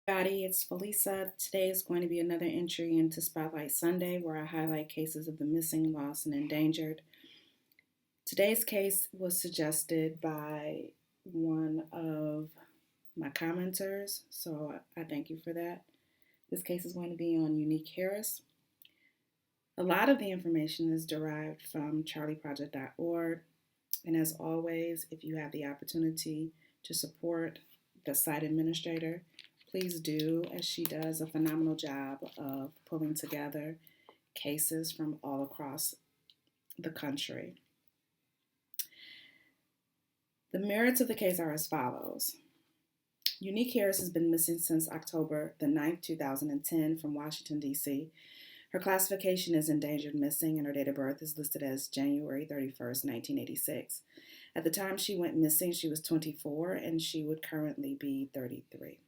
Everybody, it's Felisa. Today is going to be another entry into Spotlight Sunday where I highlight cases of the missing, lost, and endangered. Today's case was suggested by one of my commenters, so I thank you for that. This case is going to be on Unique Harris. A lot of the information is derived from charlieproject.org, and as always, if you have the opportunity to support the site administrator, please do, as she does a phenomenal job of pulling together cases from all across the country. The merits of the case are as follows. Unique Harris has been missing since October the 9th, 2010 from Washington, D.C. Her classification is endangered missing and her date of birth is listed as January 31st, 1986. At the time she went missing, she was 24 and she would currently be 33.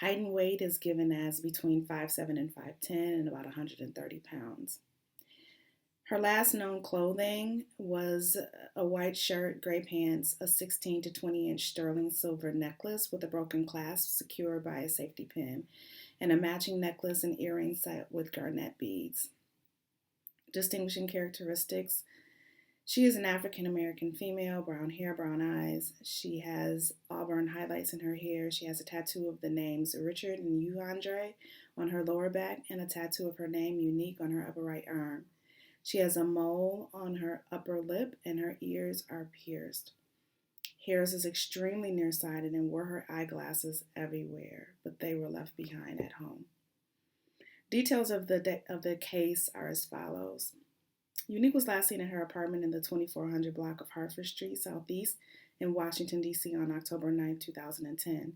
Height and weight is given as between 5'7" and 5'10" and about 130 pounds. Her last known clothing was a white shirt, gray pants, a 16 to 20-inch sterling silver necklace with a broken clasp secured by a safety pin, and a matching necklace and earrings set with garnet beads. Distinguishing characteristics: she is an African American female, brown hair, brown eyes. She has auburn highlights in her hair. She has a tattoo of the names Richard and Yuhandre on her lower back and a tattoo of her name Unique on her upper right arm. She has a mole on her upper lip and her ears are pierced. Harris is extremely nearsighted and wore her eyeglasses everywhere, but they were left behind at home. Details of the case are as follows. Unique was last seen in her apartment in the 2400 block of Hartford Street, Southeast in Washington, D.C. on October 9, 2010.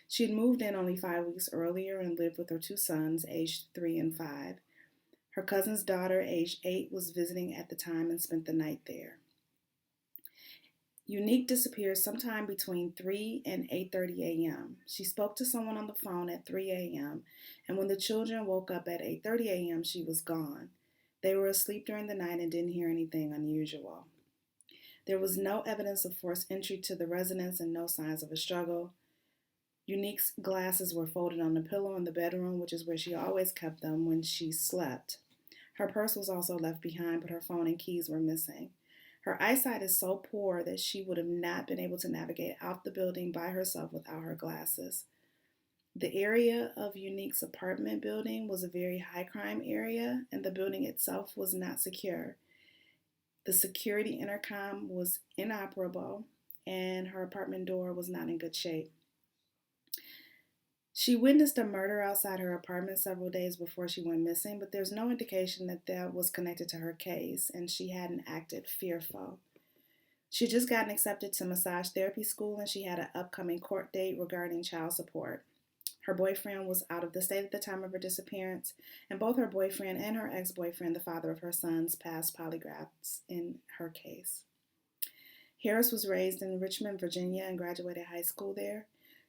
She had moved in only 5 weeks earlier and lived with her two sons, aged 3 and 5. Her cousin's daughter, aged 8, was visiting at the time and spent the night there. Unique disappeared sometime between 3 and 8:30 a.m. She spoke to someone on the phone at 3 a.m., and when the children woke up at 8:30 a.m., she was gone. They were asleep during the night and didn't hear anything unusual. There was no evidence of forced entry to the residence and no signs of a struggle. Unique's glasses were folded on the pillow in the bedroom, which is where she always kept them when she slept. Her purse was also left behind, but her phone and keys were missing. Her eyesight is so poor that she would have not been able to navigate out the building by herself without her glasses. The area of Unique's apartment building was a very high crime area, and the building itself was not secure. The security intercom was inoperable, and her apartment door was not in good shape. She witnessed a murder outside her apartment several days before she went missing, but there's no indication that was connected to her case, and she hadn't acted fearful. She had just gotten accepted to massage therapy school, and she had an upcoming court date regarding child support. Her boyfriend was out of the state at the time of her disappearance, and both her boyfriend and her ex-boyfriend, the father of her sons, passed polygraphs in her case. Harris was raised in Richmond, Virginia, and graduated high school there.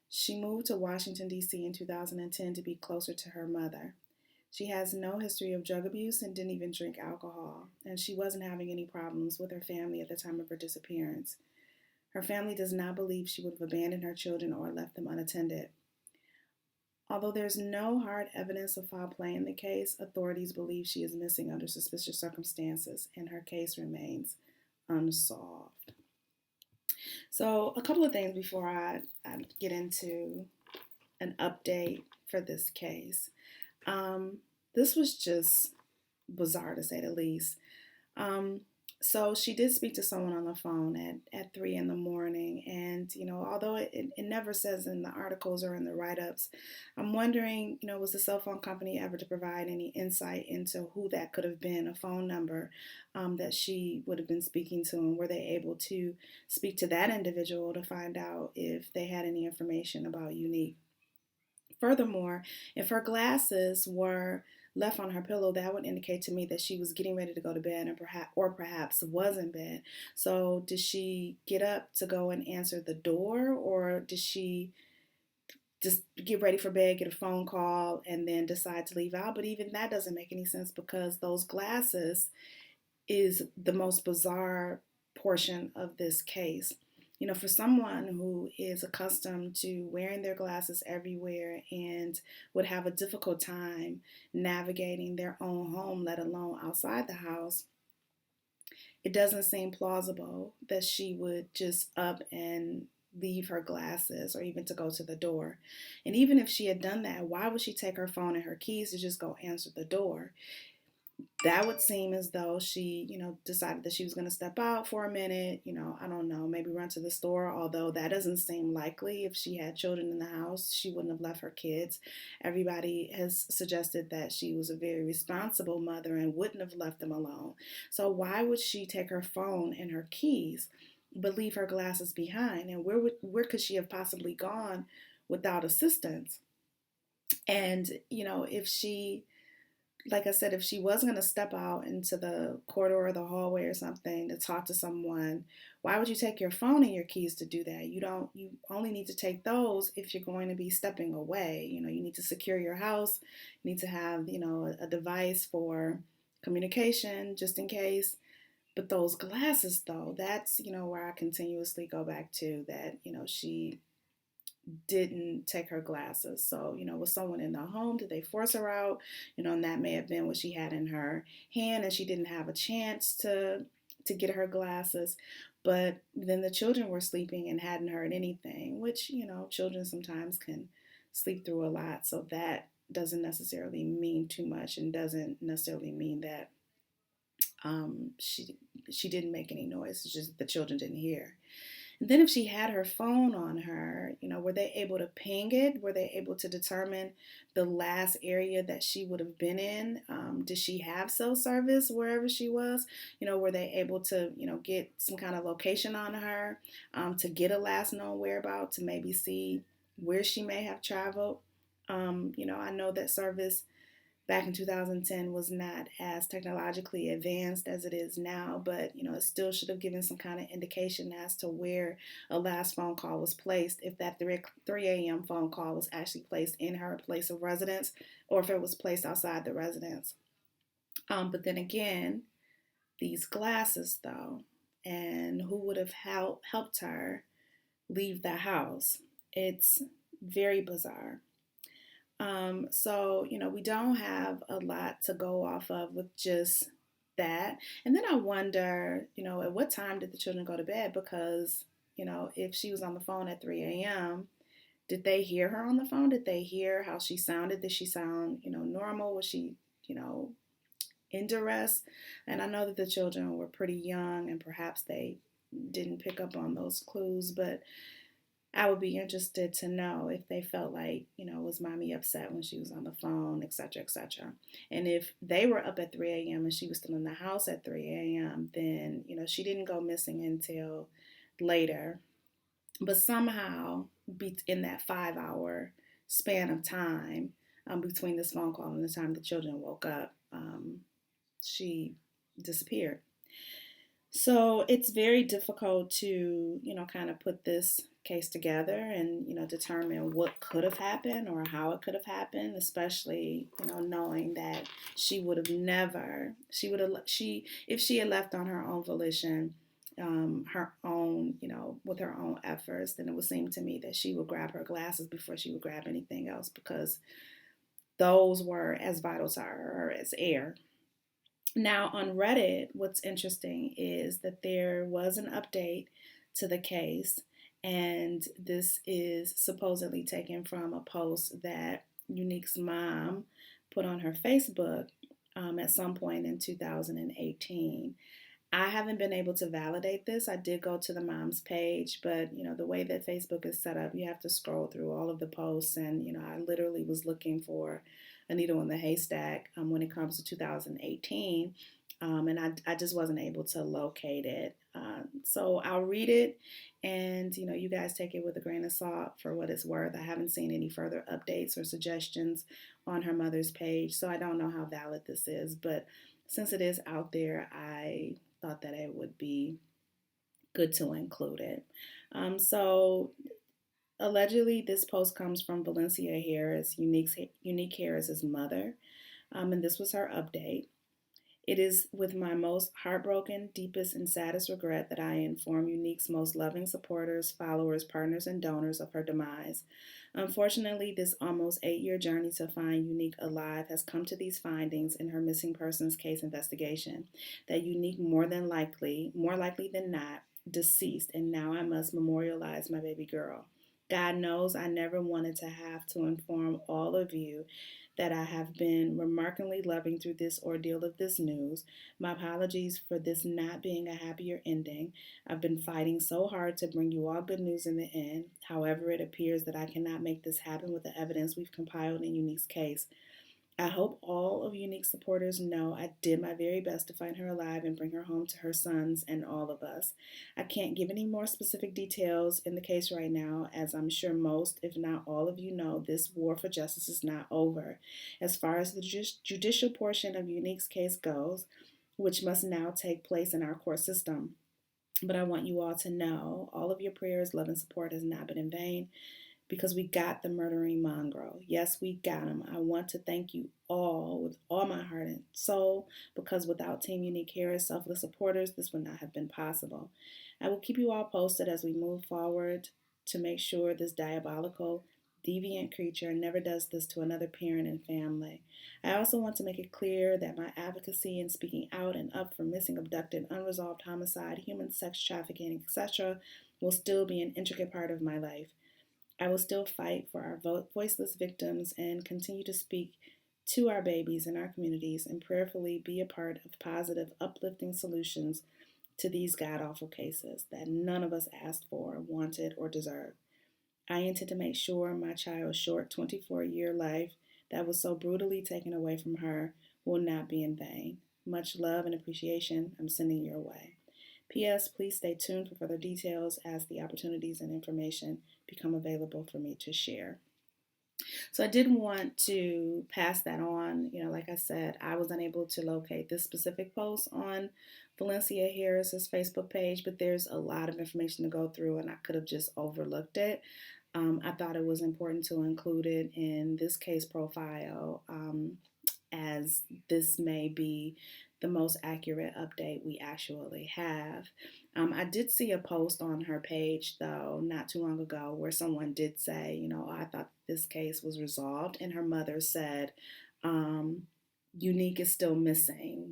She moved to Washington, D.C. in 2010 to be closer to her mother. She has no history of drug abuse and didn't even drink alcohol, and she wasn't having any problems with her family at the time of her disappearance. Her family does not believe she would have abandoned her children or left them unattended. Although there's no hard evidence of foul play in the case, authorities believe she is missing under suspicious circumstances, and her case remains unsolved. So, a couple of things before I get into an update for this case. This was just bizarre to say the least. So she did speak to someone on the phone at 3 in the morning. And, although it never says in the articles or in the write-ups, I'm wondering, was the cell phone company ever to provide any insight into who that could have been, a phone number that she would have been speaking to, and were they able to speak to that individual to find out if they had any information about Unique? Furthermore, if her glasses were left on her pillow, that would indicate to me that she was getting ready to go to bed and perhaps was in bed. So did she get up to go and answer the door, or did she just get ready for bed, get a phone call, and then decide to leave out? But even that doesn't make any sense, because those glasses is the most bizarre portion of this case. For someone who is accustomed to wearing their glasses everywhere and would have a difficult time navigating their own home, let alone outside the house, it doesn't seem plausible that she would just up and leave her glasses or even to go to the door. And even if she had done that, why would she take her phone and her keys to just go answer the door? That would seem as though she, decided that she was going to step out for a minute, I don't know, maybe run to the store, although that doesn't seem likely. If she had children in the house, she wouldn't have left her kids. Everybody has suggested that she was a very responsible mother and wouldn't have left them alone. So why would she take her phone and her keys but leave her glasses behind? And where could she have possibly gone without assistance? And, if she, like I said, if she was going to step out into the corridor or the hallway or something to talk to someone, why would you take your phone and your keys to do that? You only need to take those if you're going to be stepping away. You need to secure your house. You need to have, a device for communication just in case. But those glasses, though, that's, where I continuously go back to that, she didn't take her glasses. So, was someone in the home? Did they force her out? And that may have been what she had in her hand, and she didn't have a chance to get her glasses. But then the children were sleeping and hadn't heard anything, which, children sometimes can sleep through a lot. So that doesn't necessarily mean too much and doesn't necessarily mean that she didn't make any noise. It's just the children didn't hear. And then if she had her phone on her, were they able to ping it? Were they able to determine the last area that she would have been in? Did she have cell service wherever she was? Were they able to, get some kind of location on her to get a last known whereabouts, to maybe see where she may have traveled? I know that service back in 2010 was not as technologically advanced as it is now, but it still should have given some kind of indication as to where a last phone call was placed, if that 3 a.m. phone call was actually placed in her place of residence or if it was placed outside the residence. But then again, these glasses though, and who would have helped her leave the house? It's very bizarre. So, we don't have a lot to go off of with just that. And then I wonder, at what time did the children go to bed? Because, if she was on the phone at 3 a.m., did they hear her on the phone? Did they hear how she sounded? Did she sound, normal? Was she, in duress? And I know that the children were pretty young and perhaps they didn't pick up on those clues, but I would be interested to know if they felt like, was mommy upset when she was on the phone, et cetera, et cetera. And if they were up at 3 a.m. and she was still in the house at 3 a.m., then, she didn't go missing until later. But somehow, in that 5-hour span of time between this phone call and the time the children woke up, she disappeared. So it's very difficult to, kind of put this case together and, determine what could have happened or how it could have happened, especially, knowing that she would have never, if she had left on her own volition, her own, with her own efforts, then it would seem to me that she would grab her glasses before she would grab anything else, because those were as vital to her as air. Now, on Reddit, what's interesting is that there was an update to the case, and this is supposedly taken from a post that Unique's mom put on her Facebook at some point in 2018. I haven't been able to validate this. I did go to the mom's page, but the way that Facebook is set up, you have to scroll through all of the posts, and I literally was looking for a needle in the haystack when it comes to 2018, and I just wasn't able to locate it. So I'll read it, and you guys take it with a grain of salt for what it's worth. I haven't seen any further updates or suggestions on her mother's page, so I don't know how valid this is, but since it is out there, I thought that it would be good to include it. So allegedly, this post comes from Valencia Harris, Unique Harris's mother, and this was her update. It is with my most heartbroken, deepest, and saddest regret that I inform Unique's most loving supporters, followers, partners, and donors of her demise. Unfortunately, this almost 8-year journey to find Unique alive has come to these findings in her missing persons case investigation that Unique more likely than not, deceased, and now I must memorialize my baby girl. God knows I never wanted to have to inform all of you that I have been remarkably loving through this ordeal of this news. My apologies for this not being a happier ending. I've been fighting so hard to bring you all good news in the end. However, it appears that I cannot make this happen with the evidence we've compiled in Unique's case. I hope all of Unique supporters know I did my very best to find her alive and bring her home to her sons and all of us. I can't give any more specific details in the case right now, as I'm sure most, if not all of you know, this war for justice is not over. As far as the judicial portion of Unique's case goes, which must now take place in our court system. But I want you all to know all of your prayers, love, and support has not been in vain because we got the murdering mongrel. Yes, we got him. I want to thank you all with all my heart and soul because without Team Unique Heroes, selfless supporters, this would not have been possible. I will keep you all posted as we move forward to make sure this diabolical, deviant creature never does this to another parent and family. I also want to make it clear that my advocacy in speaking out and up for missing, abducted, unresolved homicide, human sex trafficking, etc., will still be an intricate part of my life. I will still fight for our voiceless victims and continue to speak to our babies in our communities and prayerfully be a part of positive, uplifting solutions to these god awful cases that none of us asked for, wanted, or deserved. I intend to make sure my child's short 24-year life that was so brutally taken away from her will not be in vain. Much love and appreciation I'm sending your way. P.S. Please stay tuned for further details as the opportunities and information become available for me to share. So I did want to pass that on. Like I said, I was unable to locate this specific post on Valencia Harris's Facebook page, but there's a lot of information to go through and I could have just overlooked it. I thought it was important to include it in this case profile as this may be the most accurate update we actually have. I did see a post on her page, though, not too long ago, where someone did say, I thought this case was resolved, and her mother said, Unique is still missing.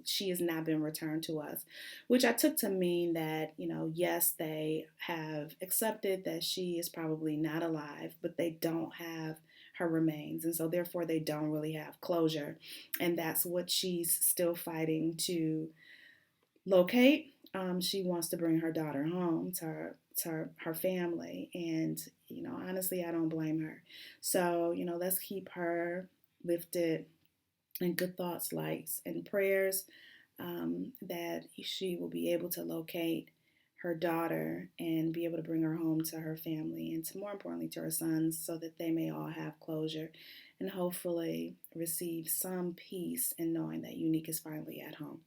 She has not been returned to us, which I took to mean that, yes, they have accepted that she is probably not alive, but they don't have her remains. And so therefore they don't really have closure. And that's what she's still fighting to locate. She wants to bring her daughter home to her family. And, honestly, I don't blame her. So, let's keep her lifted in good thoughts, lights, and prayers that she will be able to locate her daughter and be able to bring her home to her family and more importantly to her sons so that they may all have closure and hopefully receive some peace in knowing that Unique is finally at home.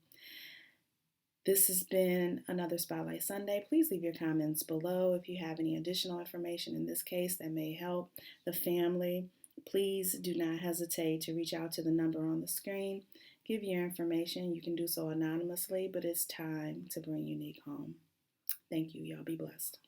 This has been another Spotlight Sunday. Please leave your comments below if you have any additional information in this case that may help the family. Please do not hesitate to reach out to the number on the screen. Give your information. You can do so anonymously, but it's time to bring Unique home. Thank you. Y'all be blessed.